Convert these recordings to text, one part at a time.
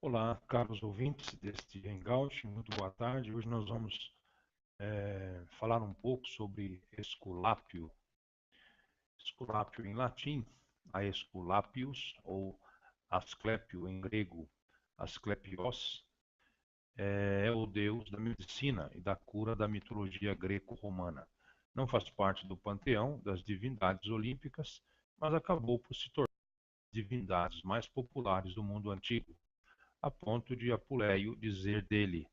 Olá, caros ouvintes deste Hangout, muito boa tarde. Hoje nós vamos falar um pouco sobre Esculápio. Esculápio em latim, Aesculapius, ou Asclépio em grego, Asclepios, é o deus da medicina e da cura da mitologia greco-romana. Não faz parte do panteão das divindades olímpicas, mas acabou por se tornar uma das divindades mais populares do mundo antigo, a ponto de Apuleio dizer dele: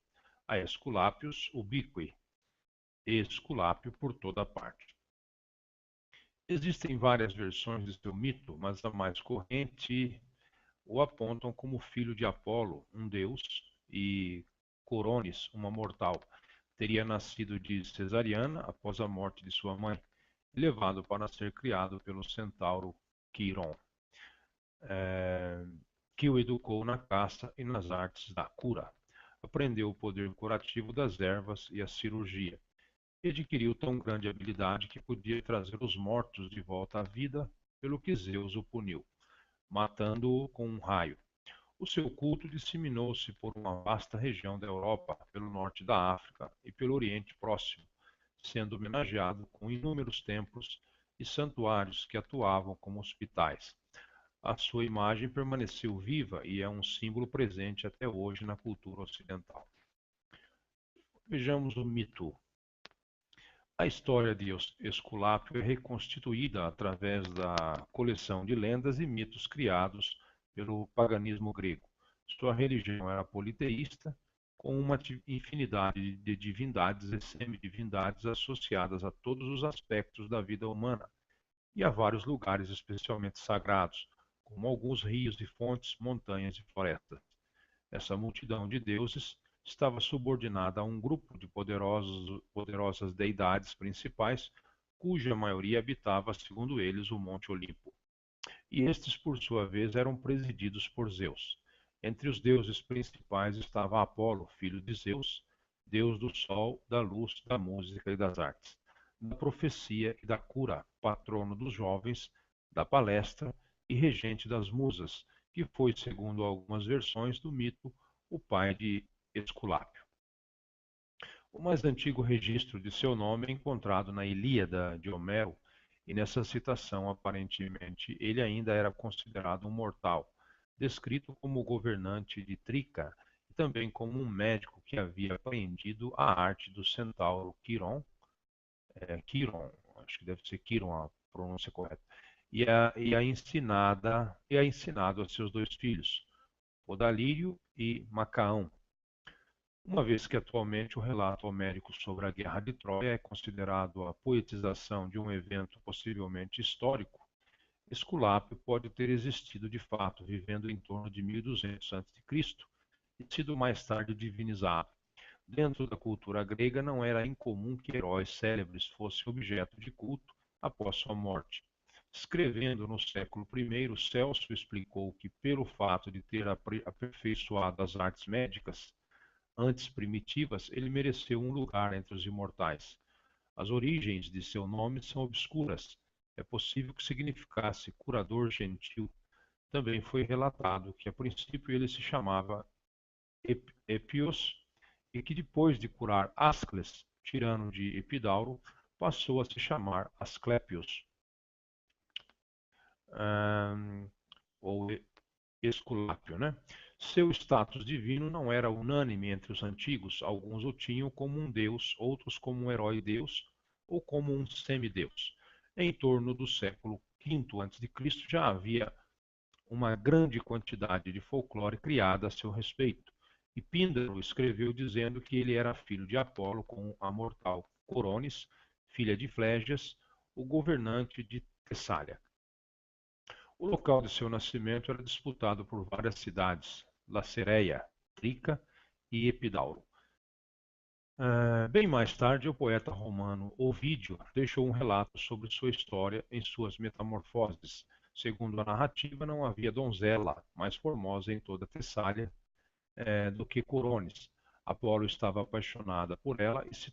a Esculápios ubique, Esculápio por toda parte. Existem várias versões de seu mito, mas a mais corrente o apontam como filho de Apolo, um deus, e Coronis, uma mortal. Teria nascido de cesariana após a morte de sua mãe, e levado para ser criado pelo centauro Quiron, que o educou na caça e nas artes da cura. Aprendeu o poder curativo das ervas e a cirurgia, e adquiriu tão grande habilidade que podia trazer os mortos de volta à vida, pelo que Zeus o puniu, matando-o com um raio. O seu culto disseminou-se por uma vasta região da Europa, pelo norte da África e pelo Oriente Próximo, sendo homenageado com inúmeros templos e santuários que atuavam como hospitais. A sua imagem permaneceu viva e é um símbolo presente até hoje na cultura ocidental. Vejamos o mito. A história de Esculápio é reconstituída através da coleção de lendas e mitos criados pelo paganismo grego. Sua religião era politeísta, com uma infinidade de divindades e semidivindades associadas a todos os aspectos da vida humana e a vários lugares especialmente sagrados, como alguns rios e fontes, montanhas e florestas. Essa multidão de deuses estava subordinada a um grupo de poderosas deidades principais, cuja maioria habitava, segundo eles, o Monte Olimpo. E estes, por sua vez, eram presididos por Zeus. Entre os deuses principais estava Apolo, filho de Zeus, deus do sol, da luz, da música e das artes, da profecia e da cura, patrono dos jovens, da palestra e regente das musas, que foi, segundo algumas versões do mito, o pai de Esculápio. O mais antigo registro de seu nome é encontrado na Ilíada de Homero, e nessa citação, aparentemente, ele ainda era considerado um mortal, descrito como governante de Trica e também como um médico que havia aprendido a arte do centauro Quiron, acho que deve ser Quiron a pronúncia correta, e a ensinado a seus dois filhos, Podalírio e Macaão, uma vez que atualmente o relato homérico sobre a Guerra de Troia é considerado a poetização de um evento possivelmente histórico. Esculápio pode ter existido de fato, vivendo em torno de 1200 a.C., e sido mais tarde divinizado. Dentro da cultura grega não era incomum que heróis célebres fossem objeto de culto após sua morte. Escrevendo no século I, Celso explicou que, pelo fato de ter aperfeiçoado as artes médicas, antes primitivas, ele mereceu um lugar entre os imortais. As origens de seu nome são obscuras. É possível que significasse curador gentil. Também foi relatado que a princípio ele se chamava Epios e que depois de curar Ascles, tirano de Epidauro, passou a se chamar Asclepios, um, ou Esculápio, né? Seu status divino não era unânime entre os antigos. Alguns o tinham como um deus, outros como um herói-deus ou como um semideus. Em torno do século V a.C. já havia uma grande quantidade de folclore criada a seu respeito, e Píndaro escreveu dizendo que ele era filho de Apolo com a mortal Coronis, filha de Flégias, o governante de Tessália. O local de seu nascimento era disputado por várias cidades: Lacereia, Trica e Epidauro. Bem mais tarde, o poeta romano Ovídio deixou um relato sobre sua história em suas Metamorfoses. Segundo a narrativa, não havia donzela mais formosa em toda Tessália do que Coronis. Apolo estava apaixonada por ela e se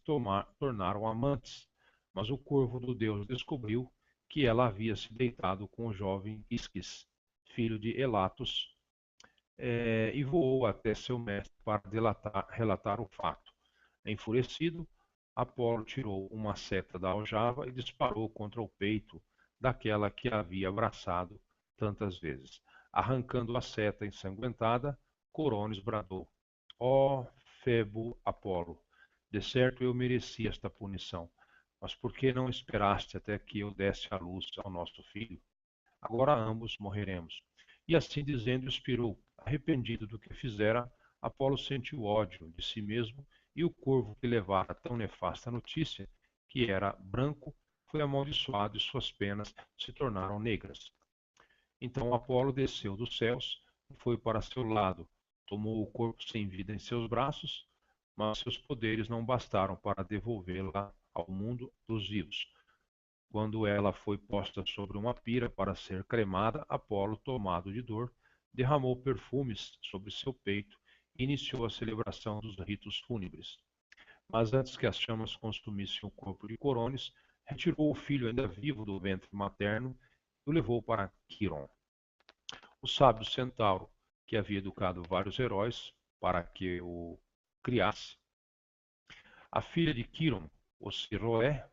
tornaram amantes, mas o corvo do deus descobriu que ela havia se deitado com o jovem Isquis, filho de Elatos, e voou até seu mestre para relatar o fato. Enfurecido, Apolo tirou uma seta da aljava e disparou contra o peito daquela que havia abraçado tantas vezes. Arrancando a seta ensanguentada, Coronis bradou: Ó Febo Apolo, de certo eu mereci esta punição, mas por que não esperaste até que eu desse a luz ao nosso filho? Agora ambos morreremos. E assim dizendo, expirou. Arrependido do que fizera, Apolo sentiu ódio de si mesmo, e o corvo que levara tão nefasta notícia, que era branco, foi amaldiçoado e suas penas se tornaram negras. Então Apolo desceu dos céus e foi para seu lado, tomou o corpo sem vida em seus braços, mas seus poderes não bastaram para devolvê-la ao mundo dos vivos. Quando ela foi posta sobre uma pira para ser cremada, Apolo, tomado de dor, derramou perfumes sobre seu peito e iniciou a celebração dos ritos fúnebres. Mas antes que as chamas consumissem o corpo de Coronis, retirou o filho ainda vivo do ventre materno e o levou para Quiron. O sábio centauro, que havia educado vários heróis para que o criasse, a filha de Quiron, Ossiroé,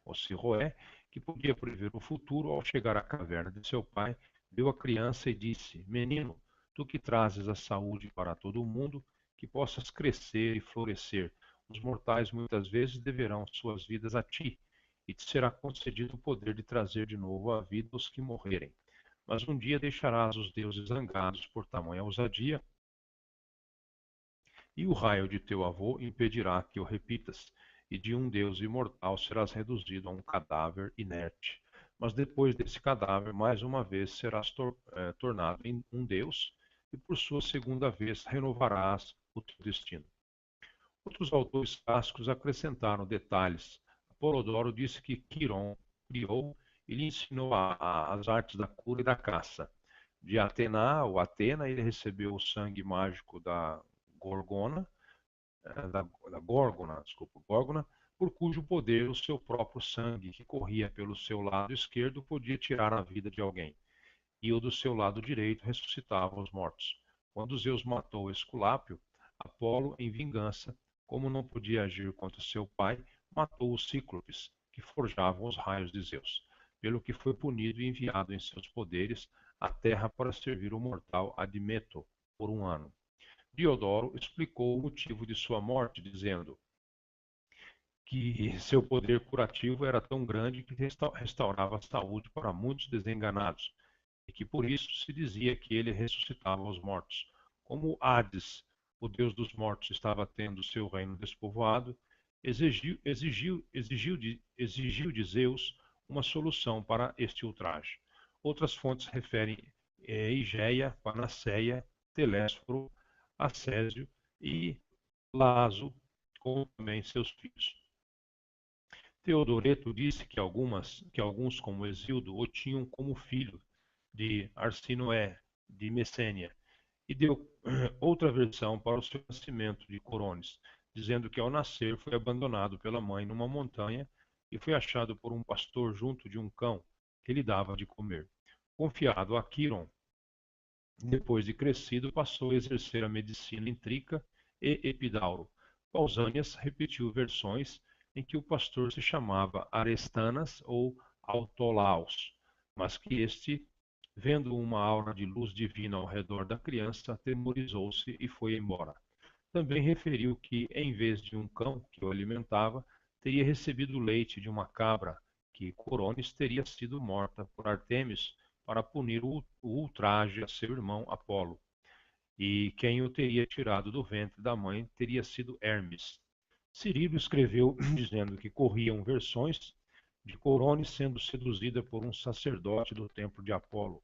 que podia prever o futuro, ao chegar à caverna de seu pai, viu a criança e disse: Menino, tu que trazes a saúde para todo o mundo, que possas crescer e florescer. Os mortais muitas vezes deverão suas vidas a ti, e te será concedido o poder de trazer de novo à vida os que morrerem. Mas um dia deixarás os deuses zangados por tamanha ousadia, e o raio de teu avô impedirá que o repitas, e de um Deus imortal serás reduzido a um cadáver inerte. Mas depois desse cadáver, mais uma vez serás tornado em um Deus, e por sua segunda vez renovarás o teu destino. Outros autores clássicos acrescentaram detalhes. Apolodoro disse que Quiron criou e lhe ensinou as artes da cura e da caça. De Atena, ou Atena, ele recebeu o sangue mágico da Gorgona, Górgona, por cujo poder o seu próprio sangue, que corria pelo seu lado esquerdo, podia tirar a vida de alguém, e o do seu lado direito ressuscitava os mortos. Quando Zeus matou Esculápio, Apolo, em vingança, como não podia agir contra seu pai, matou os Cíclopes, que forjavam os raios de Zeus, pelo que foi punido e enviado em seus poderes à terra para servir o mortal Admeto por um ano. Diodoro explicou o motivo de sua morte, dizendo que seu poder curativo era tão grande que restaurava a saúde para muitos desenganados, e que por isso se dizia que ele ressuscitava os mortos. Como Hades, o deus dos mortos, estava tendo seu reino despovoado, exigiu de Zeus uma solução para este ultraje. Outras fontes referem Igeia, Panaceia, Telésforo, Acésio e Laso, como também seus filhos. Teodoreto disse que alguns, como Exildo, o tinham como filho de Arsinoé, de Messênia, e deu outra versão para o seu nascimento de Coronis, dizendo que ao nascer foi abandonado pela mãe numa montanha e foi achado por um pastor junto de um cão que lhe dava de comer. Confiado a Quiron, depois de crescido, passou a exercer a medicina em Trica e Epidauro. Pausanias repetiu versões em que o pastor se chamava Arestanas ou Autolaus, mas que este, vendo uma aura de luz divina ao redor da criança, atemorizou-se e foi embora. Também referiu que, em vez de um cão que o alimentava, teria recebido leite de uma cabra, que Coronis teria sido morta por Artemis para punir o ultraje a seu irmão Apolo, e quem o teria tirado do ventre da mãe teria sido Hermes. Cirilo escreveu dizendo que corriam versões de Coronis sendo seduzida por um sacerdote do templo de Apolo,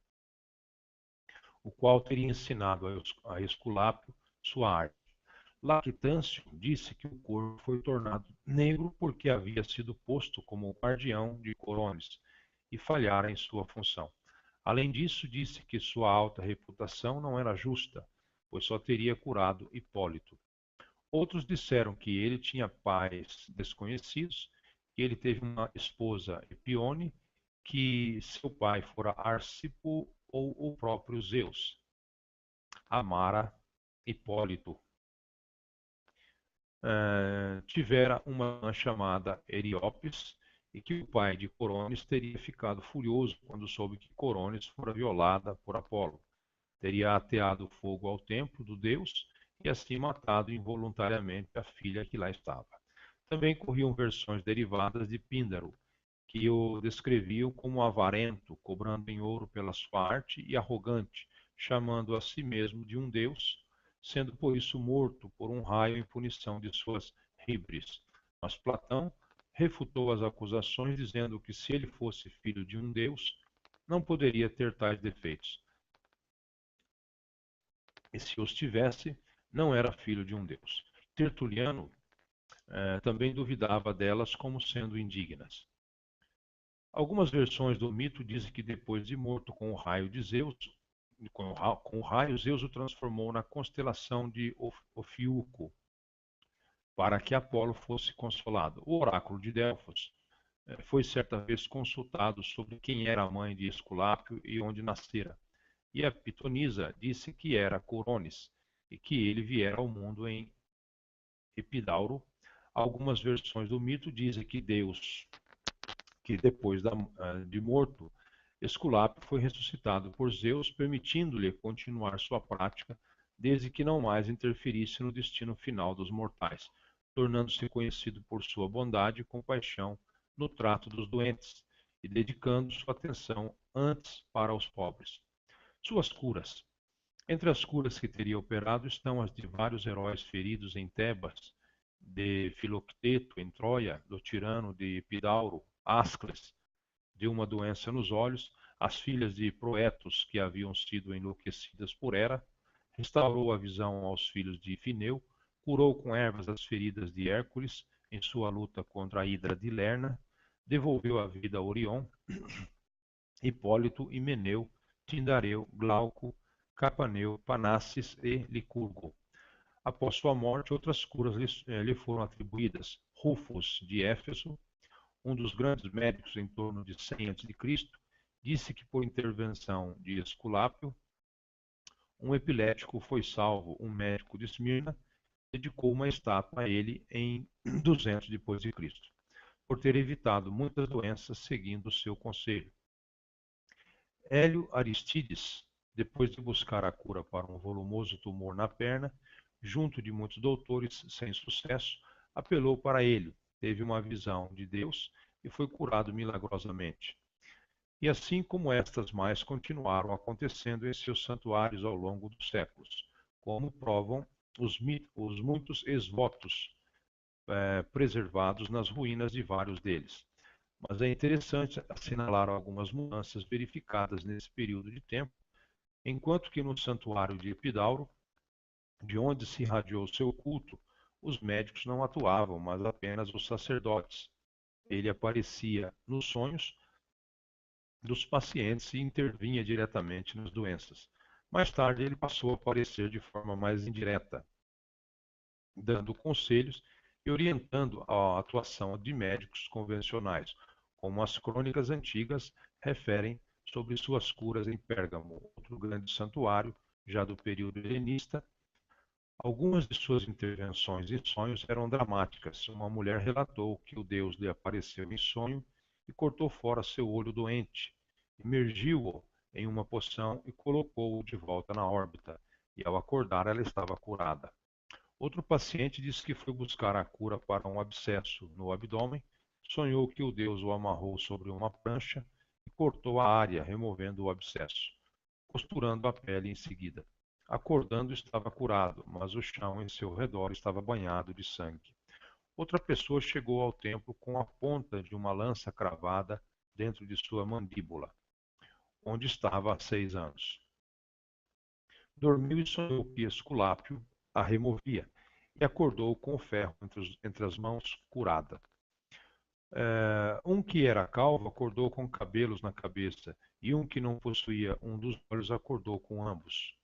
o qual teria ensinado a Esculápio sua arte. Lactâncio disse que o corpo foi tornado negro porque havia sido posto como guardião de Coronis e falhara em sua função. Além disso, disse que sua alta reputação não era justa, pois só teria curado Hipólito. Outros disseram que ele tinha pais desconhecidos, que ele teve uma esposa Epione, que seu pai fora Arcipo ou o próprio Zeus. Amara Hipólito tivera uma irmã chamada Eriopes e que o pai de Coronis teria ficado furioso quando soube que Coronis fora violada por Apolo. Teria ateado fogo ao templo do deus e assim matado involuntariamente a filha que lá estava. Também corriam versões derivadas de Píndaro, que o descreviam como avarento, cobrando em ouro pela sua arte e arrogante, chamando a si mesmo de um deus, sendo por isso morto por um raio em punição de suas híbris. Mas Platão refutou as acusações, dizendo que se ele fosse filho de um deus, não poderia ter tais defeitos. E se os tivesse, não era filho de um deus. Tertuliano também duvidava delas como sendo indignas. Algumas versões do mito dizem que depois de morto com o raio de Zeus, com o raio, Zeus o transformou na constelação de Ofiuco, para que Apolo fosse consolado. O oráculo de Delfos foi certa vez consultado sobre quem era a mãe de Esculápio e onde nascera. E a pitonisa disse que era Coronis e que ele viera ao mundo em Epidauro. Algumas versões do mito dizem que Deus, que depois de morto, Esculápio foi ressuscitado por Zeus, permitindo-lhe continuar sua prática, desde que não mais interferisse no destino final dos mortais, tornando-se conhecido por sua bondade e compaixão no trato dos doentes, e dedicando sua atenção antes para os pobres. Suas curas. Entre as curas que teria operado estão as de vários heróis feridos em Tebas, de Filocteto em Troia, do tirano de Epidauro, Ascles, de uma doença nos olhos, as filhas de Proetos, que haviam sido enlouquecidas por Hera, restaurou a visão aos filhos de Fineu, curou com ervas as feridas de Hércules em sua luta contra a Hidra de Lerna, devolveu a vida a Orion, Hipólito, Himeneu, Tindareu, Glauco, Capaneu, Panasses e Licurgo. Após sua morte, outras curas lhe foram atribuídas. Rufus, de Éfeso, um dos grandes médicos em torno de 100 a.C., disse que por intervenção de Esculápio, um epilético foi salvo. Um médico de Esmirna dedicou uma estátua a ele em 200 depois de Cristo, por ter evitado muitas doenças seguindo o seu conselho. Hélio Aristides, depois de buscar a cura para um volumoso tumor na perna, junto de muitos doutores sem sucesso, apelou para ele, teve uma visão de Deus e foi curado milagrosamente. E assim como estas mais continuaram acontecendo em seus santuários ao longo dos séculos, como provam os muitos esvotos preservados nas ruínas de vários deles. Mas é interessante assinalar algumas mudanças verificadas nesse período de tempo, enquanto que no santuário de Epidauro, de onde se irradiou seu culto, os médicos não atuavam, mas apenas os sacerdotes. Ele aparecia nos sonhos dos pacientes e intervinha diretamente nas doenças. Mais tarde, ele passou a aparecer de forma mais indireta, dando conselhos e orientando a atuação de médicos convencionais, como as crônicas antigas referem sobre suas curas em Pérgamo, outro grande santuário, já do período helenista. Algumas de suas intervenções em sonhos eram dramáticas. Uma mulher relatou que o deus lhe apareceu em sonho e cortou fora seu olho doente, imergiu-o em uma poção e colocou-o de volta na órbita, e ao acordar ela estava curada. Outro paciente disse que foi buscar a cura para um abscesso no abdômen, sonhou que o deus o amarrou sobre uma prancha e cortou a área, removendo o abscesso, costurando a pele em seguida. Acordando, estava curado, mas o chão em seu redor estava banhado de sangue. Outra pessoa chegou ao templo com a ponta de uma lança cravada dentro de sua mandíbula, onde estava há 6 anos. Dormiu e sonhou que Esculápio a removia, e acordou com o ferro entre as mãos, curada. Um que era calvo acordou com cabelos na cabeça, e um que não possuía um dos olhos acordou com ambos.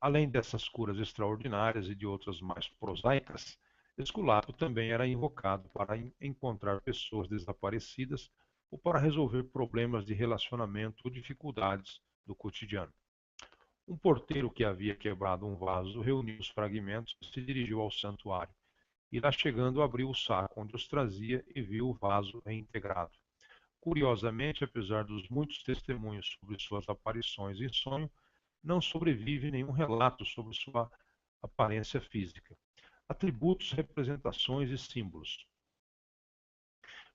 Além dessas curas extraordinárias e de outras mais prosaicas, Esculápio também era invocado para encontrar pessoas desaparecidas ou para resolver problemas de relacionamento ou dificuldades do cotidiano. Um porteiro que havia quebrado um vaso reuniu os fragmentos e se dirigiu ao santuário. E lá chegando, abriu o saco onde os trazia e viu o vaso reintegrado. Curiosamente, apesar dos muitos testemunhos sobre suas aparições em sonho, não sobrevive nenhum relato sobre sua aparência física. Atributos, representações e símbolos.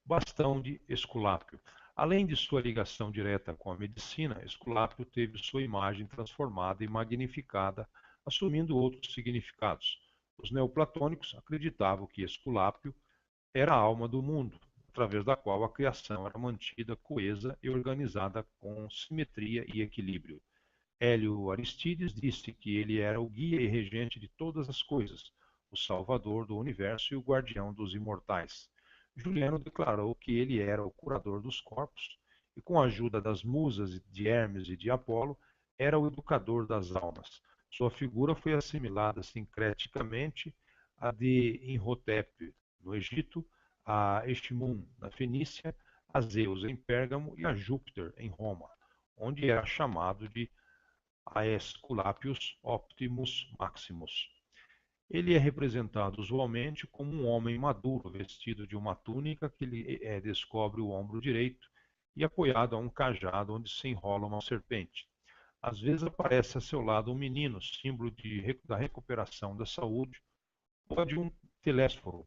Bastão de Esculápio. Além de sua ligação direta com a medicina, Esculápio teve sua imagem transformada e magnificada, assumindo outros significados. Os neoplatônicos acreditavam que Esculápio era a alma do mundo, através da qual a criação era mantida coesa e organizada com simetria e equilíbrio. Hélio Aristides disse que ele era o guia e regente de todas as coisas, o salvador do universo e o guardião dos imortais. Juliano declarou que ele era o curador dos corpos e, com a ajuda das musas de Hermes e de Apolo, era o educador das almas. Sua figura foi assimilada sincreticamente à de Imhotep, no Egito, a Estimun, na Fenícia, a Zeus, em Pérgamo, e a Júpiter, em Roma, onde era chamado de Aesculapius Optimus Maximus. Ele é representado usualmente como um homem maduro, vestido de uma túnica que lhe descobre o ombro direito e apoiado a um cajado onde se enrola uma serpente. Às vezes aparece a seu lado um menino, símbolo da recuperação da saúde, ou de um telésforo,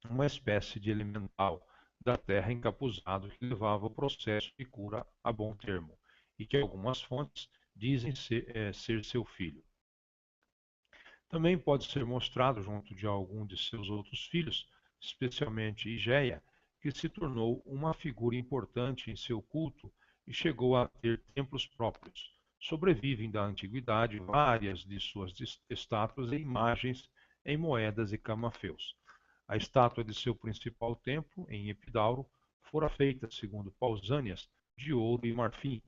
uma espécie de elemental da terra encapuzado que levava o processo de cura a bom termo, e que algumas fontes dizem ser seu filho. Também pode ser mostrado junto de algum de seus outros filhos, especialmente Igeia, que se tornou uma figura importante em seu culto e chegou a ter templos próprios. Sobrevivem da antiguidade várias de suas estátuas e imagens em moedas e camafeus. A estátua de seu principal templo, em Epidauro, fora feita, segundo Pausânias, de ouro e marfim.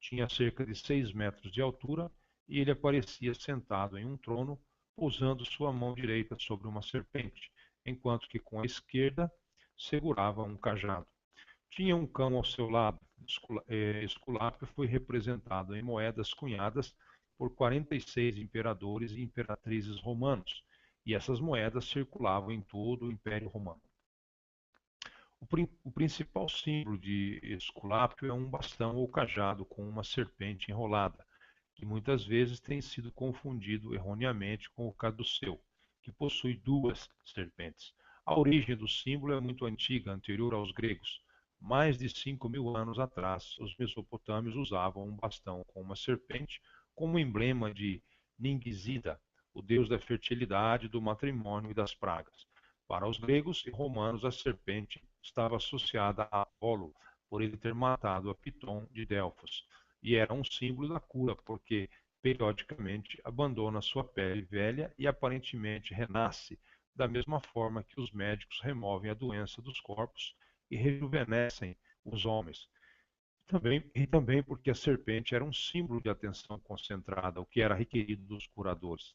Tinha cerca de 6 metros de altura e ele aparecia sentado em um trono, pousando sua mão direita sobre uma serpente, enquanto que com a esquerda segurava um cajado. Tinha um cão ao seu lado. Esculápio foi representado em moedas cunhadas por 46 imperadores e imperatrizes romanos, e essas moedas circulavam em todo o Império Romano. O principal símbolo de Esculápio é um bastão ou cajado com uma serpente enrolada, que muitas vezes tem sido confundido erroneamente com o caduceu, que possui duas serpentes. A origem do símbolo é muito antiga, anterior aos gregos. Mais de 5.000 anos atrás, os mesopotâmios usavam um bastão com uma serpente como emblema de Ningizida, o deus da fertilidade, do matrimônio e das pragas. Para os gregos e romanos, a serpente estava associada a Apolo, por ele ter matado a Piton de Delfos, e era um símbolo da cura, porque periodicamente abandona sua pele velha e aparentemente renasce, da mesma forma que os médicos removem a doença dos corpos e rejuvenescem os homens. E também porque a serpente era um símbolo de atenção concentrada, o que era requerido dos curadores.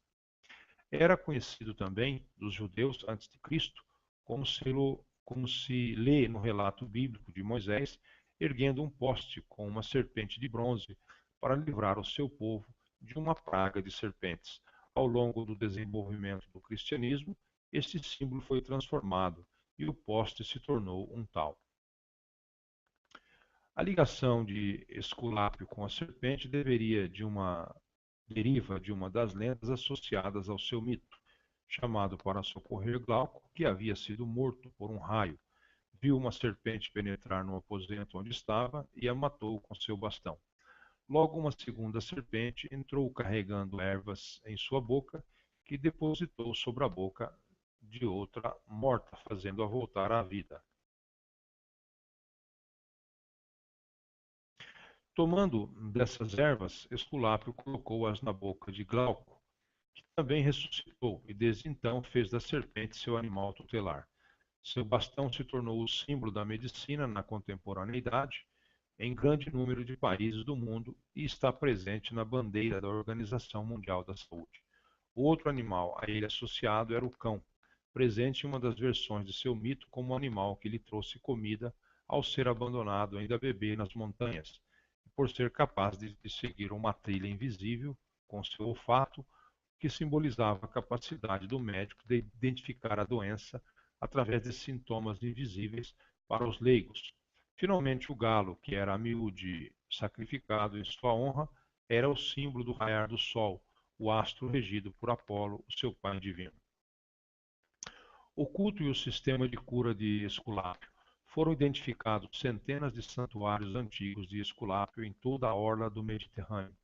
Era conhecido também dos judeus antes de Cristo, como se lê no relato bíblico de Moisés, erguendo um poste com uma serpente de bronze para livrar o seu povo de uma praga de serpentes. Ao longo do desenvolvimento do cristianismo, este símbolo foi transformado e o poste se tornou um tal. A ligação de Esculápio com a serpente deriva de uma das lendas associadas ao seu mito. Chamado para socorrer Glauco, que havia sido morto por um raio, viu uma serpente penetrar no aposento onde estava e a matou com seu bastão. Logo, uma segunda serpente entrou carregando ervas em sua boca, que depositou sobre a boca de outra morta, fazendo-a voltar à vida. Tomando dessas ervas, Esculápio colocou-as na boca de Glauco, que também ressuscitou, e desde então fez da serpente seu animal tutelar. Seu bastão se tornou o símbolo da medicina na contemporaneidade em grande número de países do mundo e está presente na bandeira da Organização Mundial da Saúde. O outro animal a ele associado era o cão, presente em uma das versões de seu mito como um animal que lhe trouxe comida ao ser abandonado ainda bebê nas montanhas, por ser capaz de seguir uma trilha invisível com seu olfato, que simbolizava a capacidade do médico de identificar a doença através de sintomas invisíveis para os leigos. Finalmente, o galo, que era a miúde sacrificado em sua honra, era o símbolo do raiar do sol, o astro regido por Apolo, o seu pai divino. O culto e o sistema de cura de Esculápio. Foram identificados centenas de santuários antigos de Esculápio em toda a orla do Mediterrâneo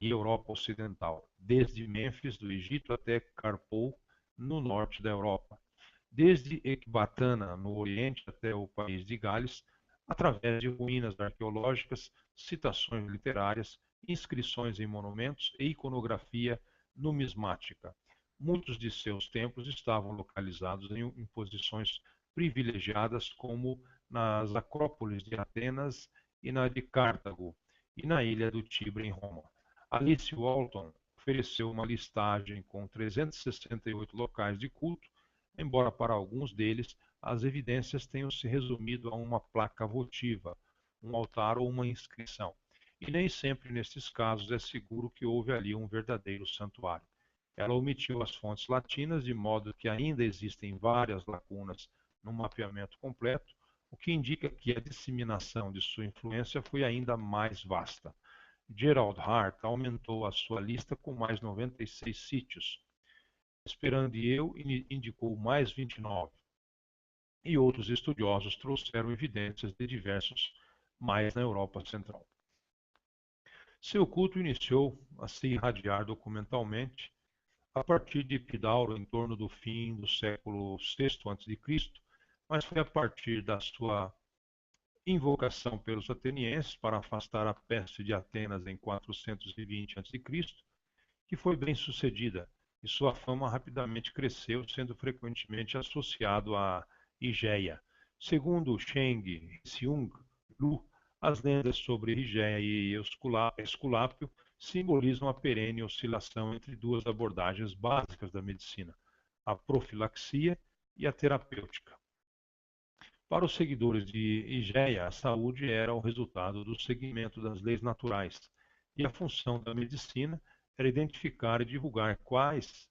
e Europa Ocidental, desde Mênfis, do Egito, até Carpou, no norte da Europa, desde Ecbatana, no Oriente, até o país de Gales, através de ruínas arqueológicas, citações literárias, inscrições em monumentos e iconografia numismática. Muitos de seus templos estavam localizados em posições privilegiadas, como nas Acrópolis de Atenas e na de Cartago, e na ilha do Tibre, em Roma. Alice Walton ofereceu uma listagem com 368 locais de culto, embora para alguns deles as evidências tenham se resumido a uma placa votiva, um altar ou uma inscrição. E nem sempre nesses casos é seguro que houve ali um verdadeiro santuário. Ela omitiu as fontes latinas, de modo que ainda existem várias lacunas no mapeamento completo, o que indica que a disseminação de sua influência foi ainda mais vasta. Gerald Hart aumentou a sua lista com mais 96 sítios. Esperandieu indicou mais 29. E outros estudiosos trouxeram evidências de diversos mais na Europa Central. Seu culto iniciou a se irradiar documentalmente a partir de Epidauro em torno do fim do século VI a.C., mas foi a partir da sua invocação pelos atenienses para afastar a peste de Atenas em 420 a.C., que foi bem sucedida, e sua fama rapidamente cresceu, sendo frequentemente associado a Higéia. Segundo Sheng Xiong Lu, as lendas sobre Higéia e Esculápio simbolizam a perene oscilação entre duas abordagens básicas da medicina, a profilaxia e a terapêutica. Para os seguidores de Higéia, a saúde era o resultado do seguimento das leis naturais, e a função da medicina era identificar e divulgar quais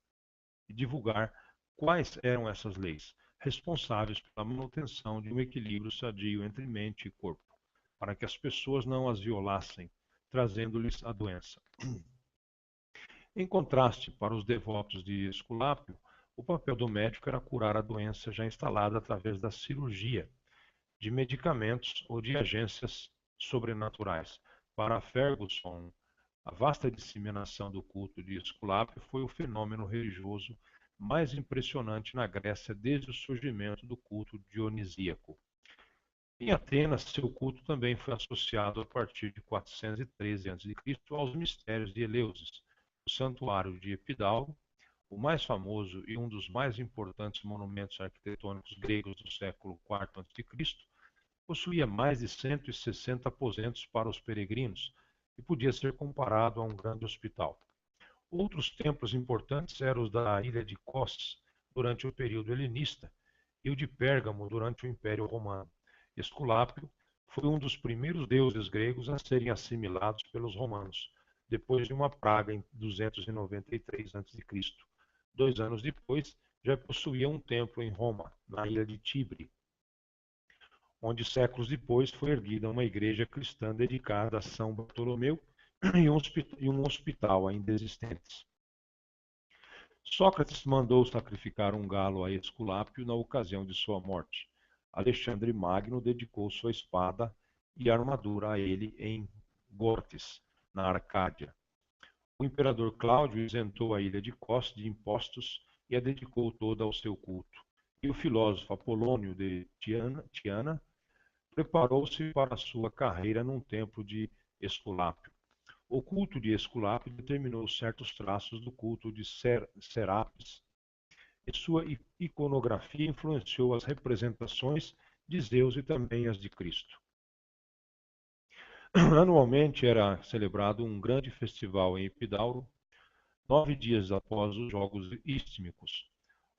eram essas leis, responsáveis pela manutenção de um equilíbrio sadio entre mente e corpo, para que as pessoas não as violassem, trazendo-lhes a doença. Em contraste, para os devotos de Esculápio, o papel do médico era curar a doença já instalada através da cirurgia, de medicamentos ou de agências sobrenaturais. Para Ferguson, a vasta disseminação do culto de Esculápio foi o fenômeno religioso mais impressionante na Grécia desde o surgimento do culto dionisíaco. Em Atenas, seu culto também foi associado a partir de 413 a.C. aos mistérios de Eleusis, o santuário de Epidauro, o mais famoso e um dos mais importantes monumentos arquitetônicos gregos do século IV a.C., possuía mais de 160 aposentos para os peregrinos e podia ser comparado a um grande hospital. Outros templos importantes eram os da ilha de Kos, durante o período helenista, e o de Pérgamo, durante o Império Romano. Esculápio foi um dos primeiros deuses gregos a serem assimilados pelos romanos, depois de uma praga em 293 a.C. 2 anos depois, já possuía um templo em Roma, na ilha de Tibre, onde séculos depois foi erguida uma igreja cristã dedicada a São Bartolomeu e um hospital ainda existentes. Sócrates mandou sacrificar um galo a Esculápio na ocasião de sua morte. Alexandre Magno dedicou sua espada e armadura a ele em Gortys, na Arcádia. O imperador Cláudio isentou a ilha de Kos de impostos e a dedicou toda ao seu culto. E o filósofo Apolônio de Tiana preparou-se para sua carreira num templo de Esculápio. O culto de Esculápio determinou certos traços do culto de Serapis, e sua iconografia influenciou as representações de Zeus e também as de Cristo. Anualmente era celebrado um grande festival em Epidauro, 9 dias após os Jogos Istmicos.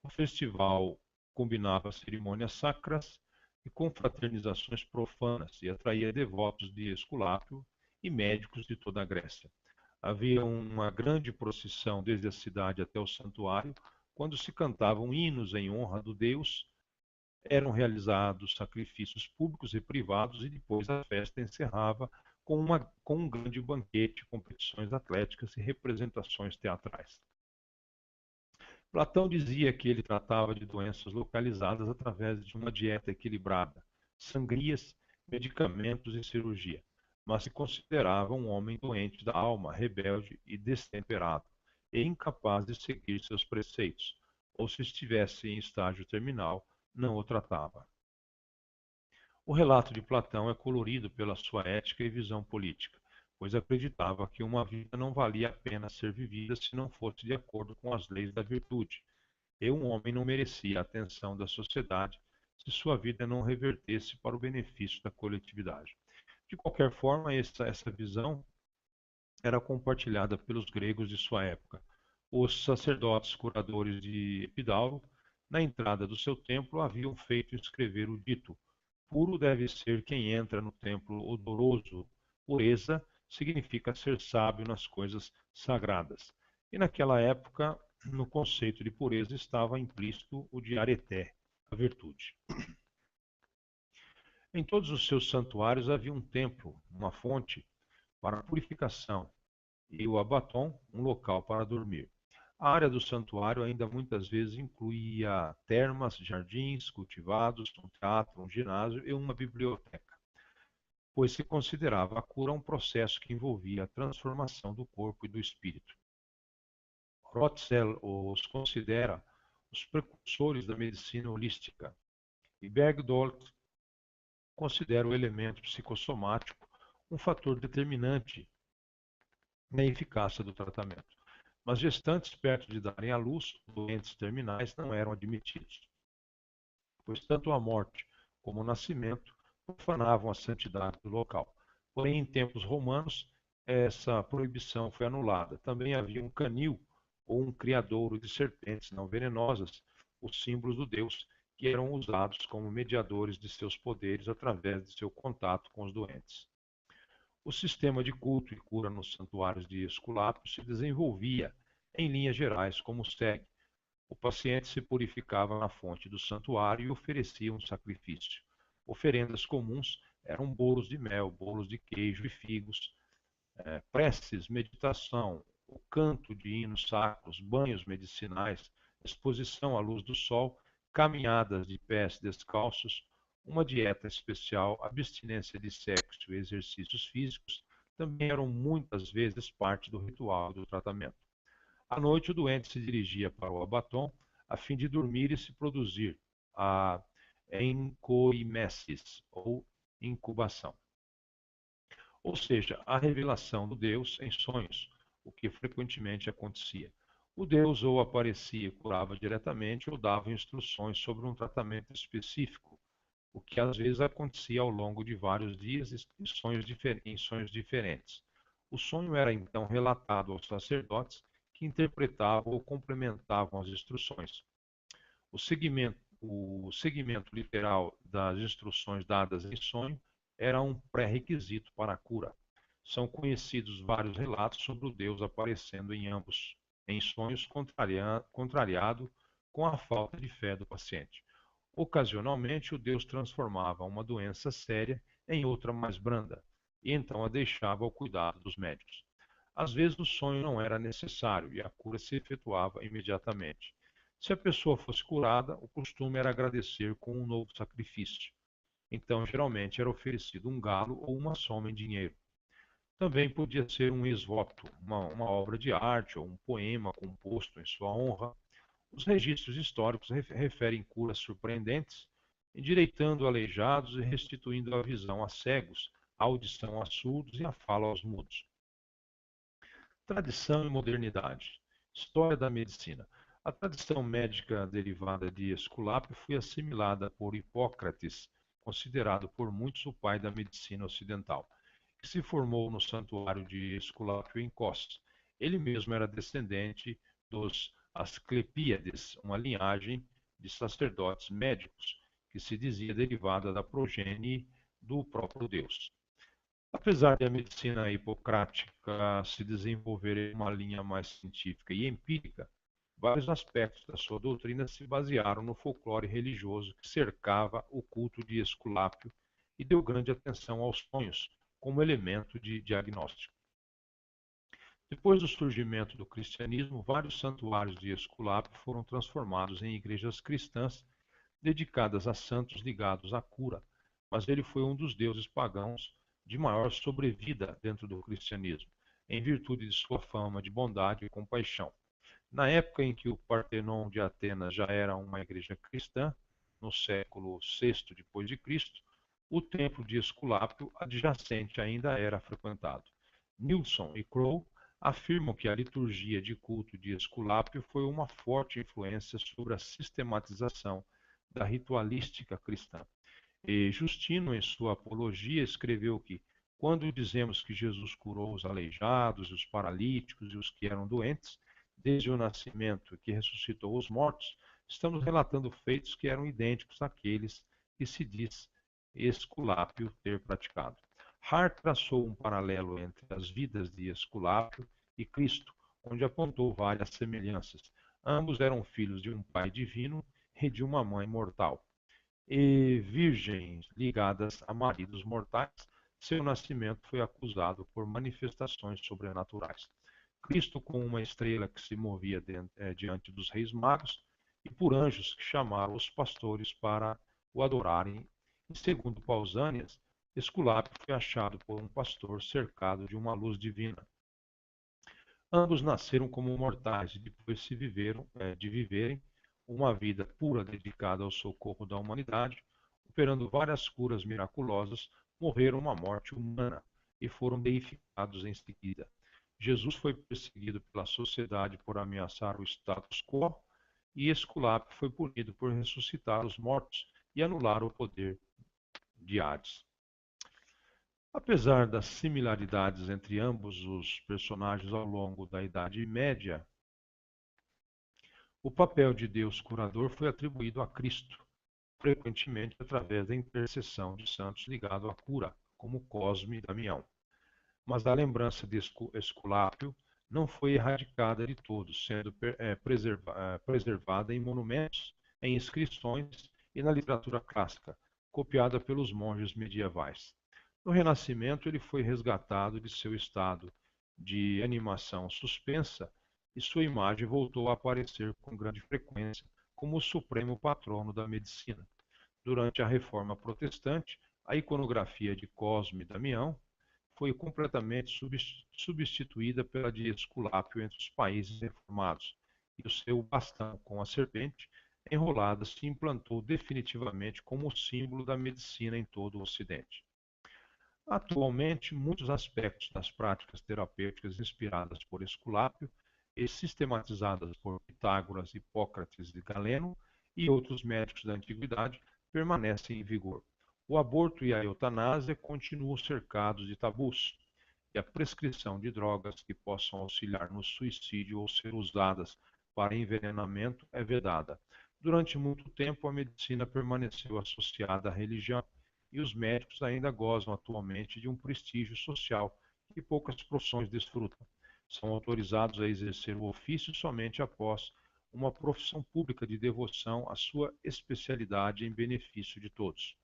O festival combinava cerimônias sacras e confraternizações profanas e atraía devotos de Esculápio e médicos de toda a Grécia. Havia uma grande procissão desde a cidade até o santuário, quando se cantavam hinos em honra do deus, eram realizados sacrifícios públicos e privados e depois a festa encerrava com um grande banquete, competições atléticas e representações teatrais. Platão dizia que ele tratava de doenças localizadas através de uma dieta equilibrada, sangrias, medicamentos e cirurgia, mas se considerava um homem doente da alma, rebelde e destemperado, e incapaz de seguir seus preceitos, ou se estivesse em estágio terminal, não o tratava. O relato de Platão é colorido pela sua ética e visão política, pois acreditava que uma vida não valia a pena ser vivida se não fosse de acordo com as leis da virtude, e um homem não merecia a atenção da sociedade se sua vida não revertesse para o benefício da coletividade. De qualquer forma, essa visão era compartilhada pelos gregos de sua época. Os sacerdotes curadores de Epidauro, na entrada do seu templo, haviam feito inscrever o dito: puro deve ser quem entra no templo odoroso. Pureza significa ser sábio nas coisas sagradas. E naquela época, no conceito de pureza estava implícito o de areté, a virtude. Em todos os seus santuários havia um templo, uma fonte para a purificação, e o abaton, um local para dormir. A área do santuário ainda muitas vezes incluía termas, jardins cultivados, um teatro, um ginásio e uma biblioteca, pois se considerava a cura um processo que envolvia a transformação do corpo e do espírito. Rotzel os considera os precursores da medicina holística e Bergdorf considera o elemento psicossomático um fator determinante na eficácia do tratamento. Mas gestantes perto de darem à luz, doentes terminais não eram admitidos, pois tanto a morte como o nascimento profanavam a santidade do local. Porém, em tempos romanos, essa proibição foi anulada. Também havia um canil ou um criadouro de serpentes não venenosas, os símbolos do deus, que eram usados como mediadores de seus poderes através de seu contato com os doentes. O sistema de culto e cura nos santuários de Esculápio se desenvolvia, em linhas gerais, como segue. O paciente se purificava na fonte do santuário e oferecia um sacrifício. Oferendas comuns eram bolos de mel, bolos de queijo e figos, preces, meditação, o canto de hinos sacros, banhos medicinais, exposição à luz do sol, caminhadas de pés descalços, uma dieta especial, abstinência de sexo e exercícios físicos também eram muitas vezes parte do ritual do tratamento. À noite, o doente se dirigia para o abaton a fim de dormir e se produzir a encoimesis, ou incubação, ou seja, a revelação do Deus em sonhos, o que frequentemente acontecia. O Deus ou aparecia e curava diretamente ou dava instruções sobre um tratamento específico, o que às vezes acontecia ao longo de vários dias em sonhos diferentes. O sonho era então relatado aos sacerdotes, que interpretavam ou complementavam as instruções. O seguimento literal das instruções dadas em sonho era um pré-requisito para a cura. São conhecidos vários relatos sobre o Deus aparecendo em ambos, em sonhos contrariado com a falta de fé do paciente. Ocasionalmente, o Deus transformava uma doença séria em outra mais branda, e então a deixava ao cuidado dos médicos. Às vezes o sonho não era necessário e a cura se efetuava imediatamente. Se a pessoa fosse curada, o costume era agradecer com um novo sacrifício. Então, geralmente era oferecido um galo ou uma soma em dinheiro. Também podia ser um ex-voto, uma obra de arte ou um poema composto em sua honra. Os registros históricos referem curas surpreendentes, endireitando aleijados e restituindo a visão a cegos, a audição a surdos e a fala aos mudos. Tradição e modernidade. História da medicina. A tradição médica derivada de Esculápio foi assimilada por Hipócrates, considerado por muitos o pai da medicina ocidental, que se formou no santuário de Esculápio em Kos. Ele mesmo era descendente dos Asclepíades, uma linhagem de sacerdotes médicos que se dizia derivada da progenie do próprio Deus. Apesar de a medicina hipocrática se desenvolver em uma linha mais científica e empírica, vários aspectos da sua doutrina se basearam no folclore religioso que cercava o culto de Esculápio e deu grande atenção aos sonhos como elemento de diagnóstico. Depois do surgimento do cristianismo, vários santuários de Esculápio foram transformados em igrejas cristãs dedicadas a santos ligados à cura, mas ele foi um dos deuses pagãos de maior sobrevida dentro do cristianismo, em virtude de sua fama de bondade e compaixão. Na época em que o Partenon de Atenas já era uma igreja cristã, no século VI depois de Cristo, o templo de Esculápio adjacente ainda era frequentado. Nilsson e Crow afirmam que a liturgia de culto de Esculápio foi uma forte influência sobre a sistematização da ritualística cristã. E Justino, em sua apologia, escreveu que, quando dizemos que Jesus curou os aleijados, os paralíticos e os que eram doentes, desde o nascimento que ressuscitou os mortos, estamos relatando feitos que eram idênticos àqueles que se diz Esculápio ter praticado. Hart traçou um paralelo entre as vidas de Esculápio e Cristo, onde apontou várias semelhanças. Ambos eram filhos de um pai divino e de uma mãe mortal. E virgens ligadas a maridos mortais, seu nascimento foi acusado por manifestações sobrenaturais. Cristo com uma estrela que se movia diante dos reis magos e por anjos que chamaram os pastores para o adorarem. E segundo Pausanias, Esculápio foi achado por um pastor cercado de uma luz divina. Ambos nasceram como mortais e depois de viverem uma vida pura dedicada ao socorro da humanidade, operando várias curas miraculosas, morreram uma morte humana e foram deificados em seguida. Jesus foi perseguido pela sociedade por ameaçar o status quo e Esculápio foi punido por ressuscitar os mortos e anular o poder de Hades. Apesar das similaridades entre ambos os personagens ao longo da Idade Média, o papel de Deus curador foi atribuído a Cristo, frequentemente através da intercessão de santos ligados à cura, como Cosme e Damião. Mas a lembrança de Esculápio não foi erradicada de todo, sendo preservada em monumentos, em inscrições e na literatura clássica, copiada pelos monges medievais. No Renascimento, ele foi resgatado de seu estado de animação suspensa e sua imagem voltou a aparecer com grande frequência como o supremo patrono da medicina. Durante a Reforma Protestante, a iconografia de Cosme e Damião foi completamente substituída pela de Esculápio entre os países reformados, e o seu bastão com a serpente enrolada se implantou definitivamente como símbolo da medicina em todo o Ocidente. Atualmente, muitos aspectos das práticas terapêuticas inspiradas por Esculápio e sistematizadas por Pitágoras, Hipócrates e Galeno e outros médicos da antiguidade permanecem em vigor. O aborto e a eutanásia continuam cercados de tabus, e a prescrição de drogas que possam auxiliar no suicídio ou ser usadas para envenenamento é vedada. Durante muito tempo, a medicina permaneceu associada à religião e os médicos ainda gozam atualmente de um prestígio social que poucas profissões desfrutam. São autorizados a exercer o ofício somente após uma profissão pública de devoção à sua especialidade em benefício de todos.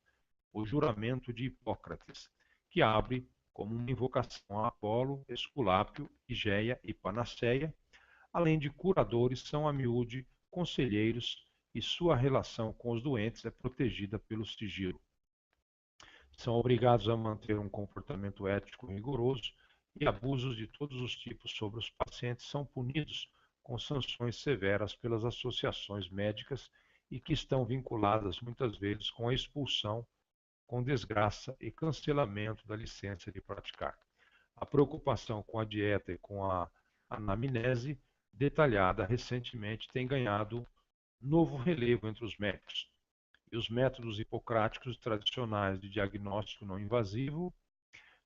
O juramento de Hipócrates, que abre como uma invocação a Apolo, Esculápio, Igéia e Panaceia, além de curadores, são a miúde conselheiros e sua relação com os doentes é protegida pelo sigilo. São obrigados a manter um comportamento ético rigoroso e abusos de todos os tipos sobre os pacientes são punidos com sanções severas pelas associações médicas e que estão vinculadas muitas vezes com a expulsão, com desgraça e cancelamento da licença de praticar. A preocupação com a dieta e com a anamnese detalhada recentemente tem ganhado novo relevo entre os médicos. E os métodos hipocráticos tradicionais de diagnóstico não invasivo,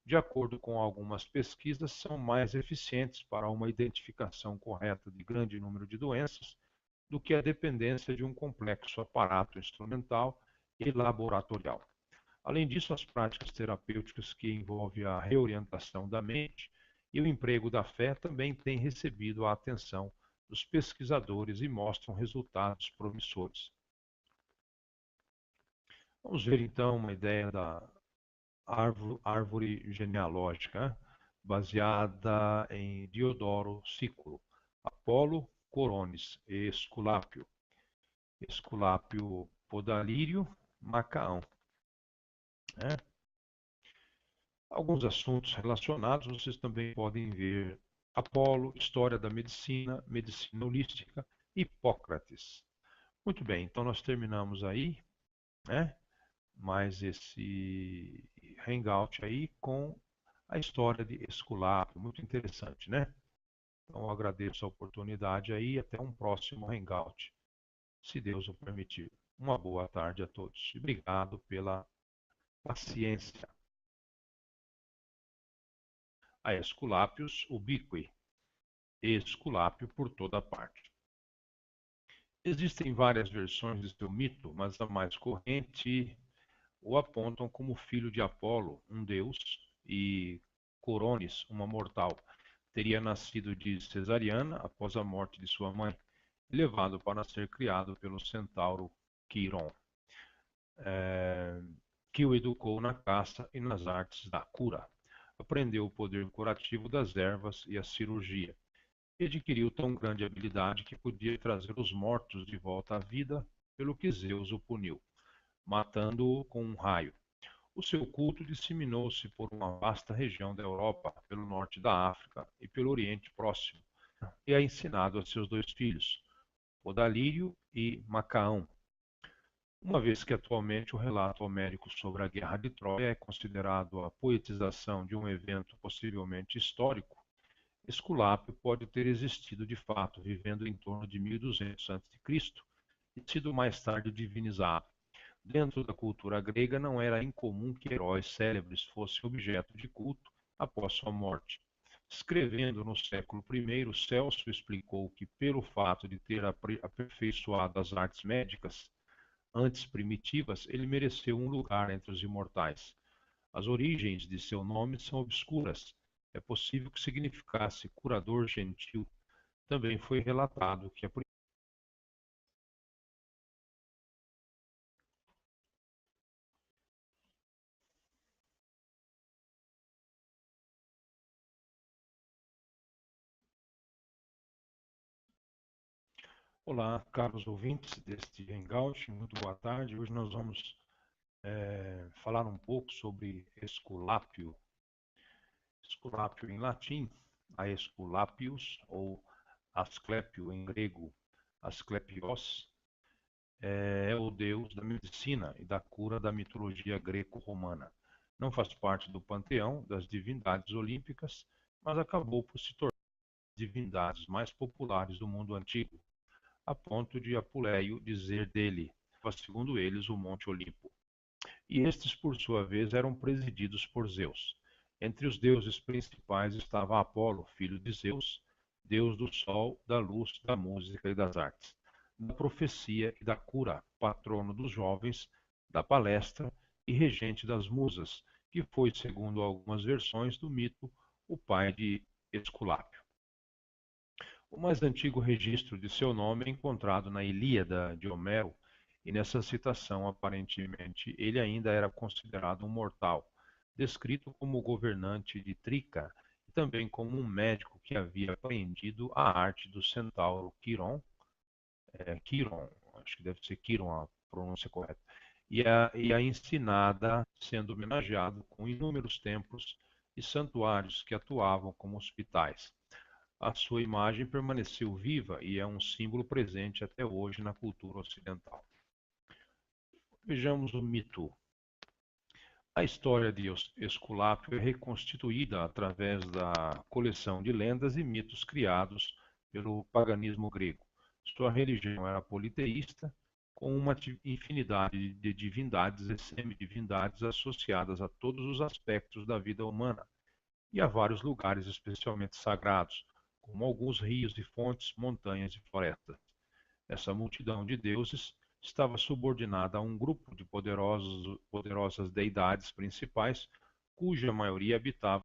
de acordo com algumas pesquisas, são mais eficientes para uma identificação correta de grande número de doenças do que a dependência de um complexo aparato instrumental e laboratorial. Além disso, as práticas terapêuticas que envolvem a reorientação da mente e o emprego da fé também têm recebido a atenção dos pesquisadores e mostram resultados promissores. Vamos ver então uma ideia da árvore genealógica, né? Baseada em Diodoro Sículo, Apolo, Coronis e Esculápio. Esculápio Podalírio, Macaão. Né? Alguns assuntos relacionados vocês também podem ver: Apolo, História da Medicina, Medicina Holística, Hipócrates. Muito bem, então nós terminamos aí, né? Mais esse hangout aí com a história de Esculápio, muito interessante, né? Então eu agradeço a oportunidade aí e até um próximo hangout, se Deus o permitir. Uma boa tarde a todos. Obrigado pela paciência. A Esculápios ubiqui, Esculápio por toda parte. Existem várias versões de seu mito, mas a mais corrente o apontam como filho de Apolo, um deus, e Coronis, uma mortal. Teria nascido de cesariana após a morte de sua mãe, levado para ser criado pelo centauro Quiron, que o educou na caça e nas artes da cura. Aprendeu o poder curativo das ervas e a cirurgia, e adquiriu tão grande habilidade que podia trazer os mortos de volta à vida, pelo que Zeus o puniu, matando-o com um raio. O seu culto disseminou-se por uma vasta região da Europa, pelo norte da África e pelo Oriente Próximo, e é ensinado a seus dois filhos, Podalírio e Macaão, uma vez que atualmente o relato homérico sobre a Guerra de Troia é considerado a poetização de um evento possivelmente histórico. Esculápio pode ter existido de fato, vivendo em torno de 1200 a.C., e sido mais tarde divinizado. Dentro da cultura grega, não era incomum que heróis célebres fossem objeto de culto após sua morte. Escrevendo no século I, Celso explicou que, pelo fato de ter aperfeiçoado as artes médicas antes primitivas, ele mereceu um lugar entre os imortais. As origens de seu nome são obscuras. É possível que significasse curador gentil. Também foi relatado que a Olá, caros ouvintes deste Hangout, muito boa tarde. Hoje nós vamos falar um pouco sobre Esculápio. Esculápio em latim, Aesculapius, ou Asclépio em grego, Asclepios, é o deus da medicina e da cura da mitologia greco-romana. Não faz parte do panteão das divindades olímpicas, mas acabou por se tornar uma das divindades mais populares do mundo antigo, a ponto de Apuleio dizer dele: segundo eles, o Monte Olimpo. E estes, por sua vez, eram presididos por Zeus. Entre os deuses principais estava Apolo, filho de Zeus, deus do sol, da luz, da música e das artes, da profecia e da cura, patrono dos jovens, da palestra e regente das musas, que foi, segundo algumas versões do mito, o pai de Esculápio. O mais antigo registro de seu nome é encontrado na Ilíada de Homero, e nessa citação, aparentemente, ele ainda era considerado um mortal, descrito como governante de Trica e também como um médico que havia aprendido a arte do centauro Quiron, Quiron, acho que deve ser Quiron a pronúncia correta, e a ensinada, sendo homenageado com inúmeros templos e santuários que atuavam como hospitais. A sua imagem permaneceu viva e é um símbolo presente até hoje na cultura ocidental. Vejamos o mito. A história de Esculápio é reconstituída através da coleção de lendas e mitos criados pelo paganismo grego. Sua religião era politeísta, com uma infinidade de divindades e semidivindades associadas a todos os aspectos da vida humana e a vários lugares especialmente sagrados, como alguns rios e fontes, montanhas e florestas. Essa multidão de deuses estava subordinada a um grupo de poderosas deidades principais, cuja maioria habitava